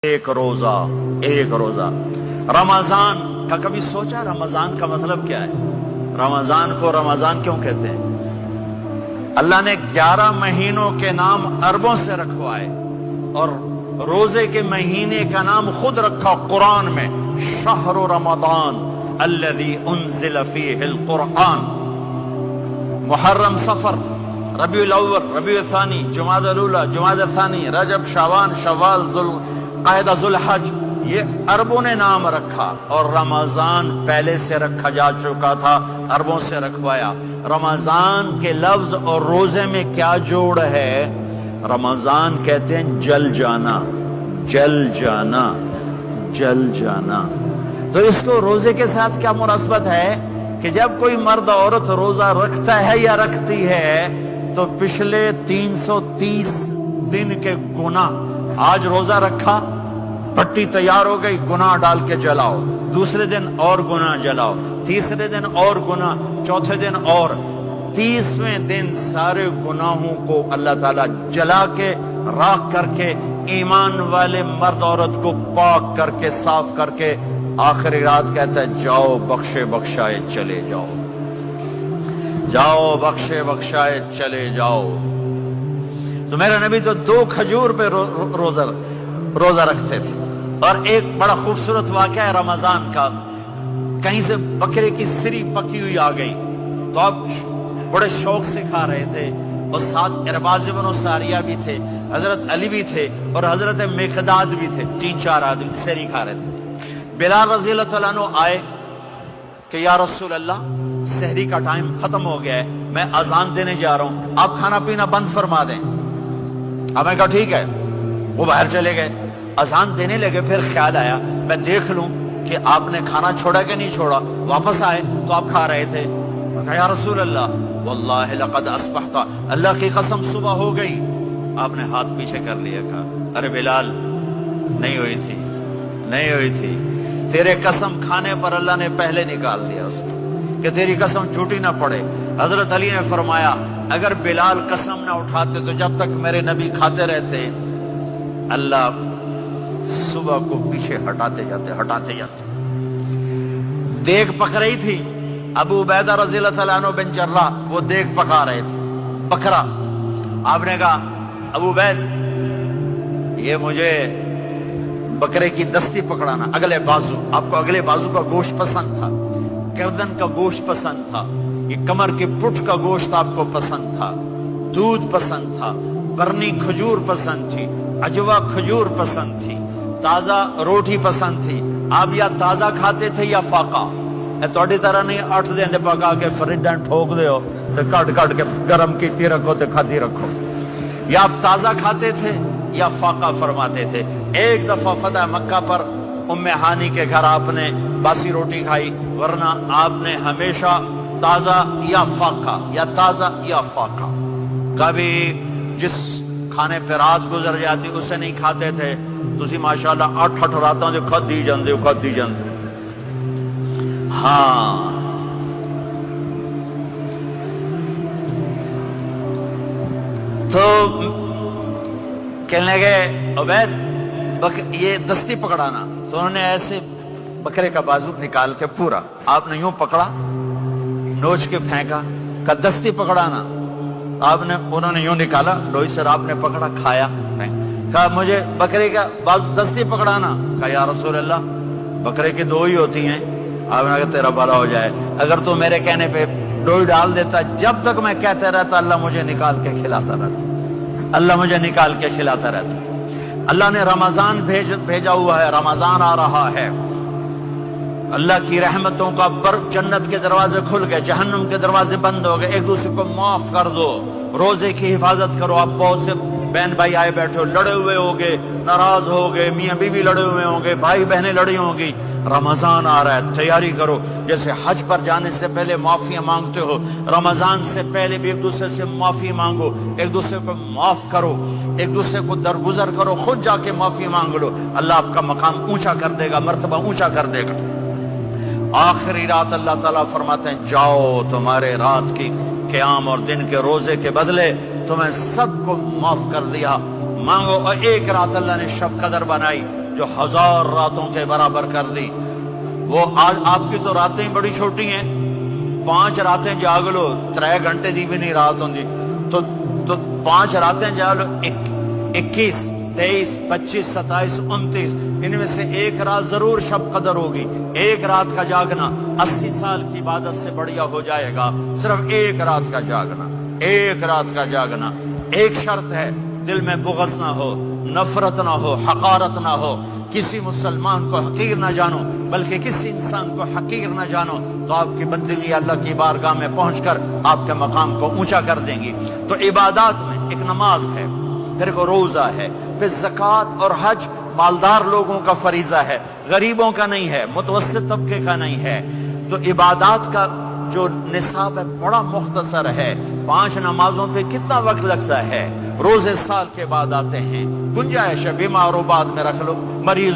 ایک روزہ رمضان کا کبھی سوچا رمضان کا مطلب کیا ہے؟ رمضان کو رمضان کیوں کہتے ہیں؟ اللہ نے 11 مہینوں کے نام عربوں سے رکھوائے اور روزے کے مہینے کا نام خود رکھا قرآن میں، شہر رمضان الذی انزل فیہ القرآن۔ محرم، صفر، ربیع الاول، ربیع الثانی، جمادی الاولی، جمادی الثانی، رجب، شعبان، شوال، ذوالقعدہ، ذوالحج، یہ عربوں نے نام رکھا اور رمضان پہلے سے رکھا جا چکا تھا، عربوں سے رکھوایا۔ رمضان کے لفظ اور روزے میں کیا جوڑ ہے؟ رمضان کہتے ہیں جل جانا، جل جانا، جل جانا۔ تو اس کو روزے کے ساتھ کیا مناسبت ہے کہ جب کوئی مرد عورت روزہ رکھتا ہے یا رکھتی ہے تو پچھلے 330 دن کے گناہ، آج روزہ رکھا، پٹی تیار ہو گئی، گناہ ڈال کے جلاؤ، دوسرے دن اور گناہ جلاؤ، تیسرے دن اور گناہ، چوتھے دن اور، 30ویں دن سارے گناہوں کو اللہ تعالیٰ جلا کے، راکھ کر کے، ایمان والے مرد عورت کو پاک کر کے، صاف کر کے، آخری رات کہتا ہے جاؤ بخشے بخشائے چلے جاؤ، جاؤ بخشے بخشائے چلے جاؤ۔ تو میرا نبی تو 2 کھجور پہ روزہ رکھتے تھے۔ اور ایک بڑا خوبصورت واقعہ ہے رمضان کا، کہیں سے بکرے کی سری پکی ہوئی آ گئی تو اب بڑے شوق سے کھا رہے تھے، اور ساتھ ارباز بن ساریہ بھی تھے، حضرت علی بھی تھے اور حضرت مقداد بھی تھے، 3-4 آدمی سری کھا رہے تھے۔ بلال رضی اللہ عنہ آئے کہ یا رسول اللہ سحری کا ٹائم ختم ہو گیا ہے، میں اذان دینے جا رہا ہوں، آپ کھانا پینا بند فرما دیں۔ اب میں کہا ٹھیک ہے، وہ باہر چلے گئے، اذان دینے لگے، پھر خیال آیا میں دیکھ لوں کہ آپ نے کھانا چھوڑا کہ نہیں چھوڑا۔ واپس آئے تو آپ کھا رہے تھے، میں کہا یا رسول اللہ واللہ لقد اصبحت، اللہ کی قسم صبح ہو گئی۔ آپ نے ہاتھ پیچھے کر لیا، کہا ارے بلال نہیں ہوئی تھی، نہیں ہوئی تھی، تیرے قسم کھانے پر اللہ نے پہلے نکال دیا اس کو کہ تیری قسم جھوٹی نہ پڑے۔ حضرت علی نے فرمایا اگر بلال قسم نہ اٹھاتے تو جب تک میرے نبی کھاتے رہتے اللہ صبح کو پیچھے ہٹاتے جاتے۔ دیگ پک رہی تھی، ابو عبیدہ رضی اللہ عنہ بن جراح وہ دیگ پکا رہے تھے، بکرا۔ آپ نے کہا ابو عبید یہ مجھے بکرے کی دستی پکڑانا، اگلے بازو، آپ کو اگلے بازو کا گوشت پسند تھا، گردن کا گوشت پسند تھا، یہ کمر کے پٹھ کا گوشت آپ کو پسند تھا، دودھ پسند تھا، برنی کھجور پسند تھی، عجوا کھجور پسند تھی، تازہ روٹی پسند تھی۔ آپ یا تازہ کھاتے تھے یا فاقہ، توڑی طرح نہیں 8 دن پکا کے فریڈاں ٹھوک دے ہو تو کٹ کے گرم کیتی رکھو تو کھاتی رکھو، یا آپ تازہ کھاتے تھے یا فاقہ فرماتے تھے۔ ایک دفعہ فتح مکہ پر ام ہانی کے گھر آپ نے باسی روٹی کھائی، ورنہ آپ نے ہمیشہ تازہ یا فاقہ، یا تازہ یا فاقہ، کبھی جس کھانے پہ رات گزر جاتی اسے نہیں کھاتے تھے۔ تسی ماشاءاللہ 8 راتوں جو کھدی جاندے۔ ہاں تو کہنے لگے عبید یہ دستی پکڑانا، تو انہوں نے ایسے بکرے کا بازو نکال کے پورا آپ نے یوں پکڑا، نوچ کے پھینکا، کہا دستی پکڑانا، انہوں نے یوں نکالا لوئی سے، آپ نے پکڑا، کھایا، کہا مجھے بکرے کا بازو دستی پکڑانا، کہا یا رسول اللہ بکرے کی 2 ہی ہوتی ہیں۔ آپ نے کہا تیرا بھلا ہو جائے، اگر تو میرے کہنے پہ ڈوئی ڈال دیتا، جب تک میں کہتے رہتا اللہ مجھے نکال کے کھلاتا رہتا، اللہ مجھے نکال کے کھلاتا رہتا۔ اللہ نے رمضان بھیجا ہوا ہے، رمضان آ رہا ہے، اللہ کی رحمتوں کا جنت کے دروازے کھل گئے، جہنم کے دروازے بند ہو گئے، ایک دوسرے کو معاف کر دو، روزے کی حفاظت کرو۔ آپ بہت سے بہن بھائی آئے بیٹھے ہو، لڑے ہوئے ہوگے، ناراض ہوگے، میاں بیوی لڑے ہوئے ہوں گے، بھائی بہنیں لڑی ہوں گی۔ رمضان آ رہا ہے، تیاری کرو، جیسے حج پر جانے سے پہلے معافیاں مانگتے ہو، رمضان سے پہلے بھی ایک دوسرے سے معافی مانگو، ایک دوسرے کو معاف کرو، ایک دوسرے کو درگزر کرو، خود جا کے معافی مانگ لو، اللہ آپ کا مقام اونچا کر دے گا، مرتبہ اونچا کر دے گا۔ آخری رات اللہ تعالیٰ فرماتے ہیں جاؤ تمہارے رات کی قیام اور دن کے روزے کے بدلے تمہیں سب کو معاف کر دیا، مانگو۔ اور ایک رات اللہ نے شب قدر بنائی، جو 1000 راتوں کے برابر کر دی. وہ آج آپ کی تو راتیں بڑی چھوٹی ہیں, 5 راتیں جاگ لو 3 گھنٹے دی بھی نہیں رات ہوندی, تو 5 راتیں جاگ لو 21 23 25 27 29, ان میں سے ایک رات ضرور شب قدر ہوگی. ایک رات کا جاگنا 80 سال کی عبادت سے بڑھیا ہو جائے گا. صرف ایک رات کا جاگنا, ایک رات کا جاگنا. ایک شرط ہے, دل میں بغض نہ ہو, نفرت نہ ہو, حقارت نہ ہو, کسی مسلمان کو حقیر نہ جانو, بلکہ کسی انسان کو حقیر نہ جانو, تو آپ کی بندگی اللہ کی بارگاہ میں پہنچ کر آپ کے مقام کو اونچا کر دیں گی. تو عبادات میں ایک نماز ہے, پھر ایک روزہ ہے, پھر زکوٰۃ اور حج مالدار لوگوں کا فریضہ ہے, غریبوں کا نہیں ہے, متوسط طبقے کا نہیں ہے. تو عبادات کا جو نصاب ہے بڑا مختصر ہے. 5 نمازوں پہ کتنا وقت لگتا ہے؟ روزے سال کے بعد آتے ہیں. گنجائش ہے, بیمار و بعد میں رکھ لو, مریض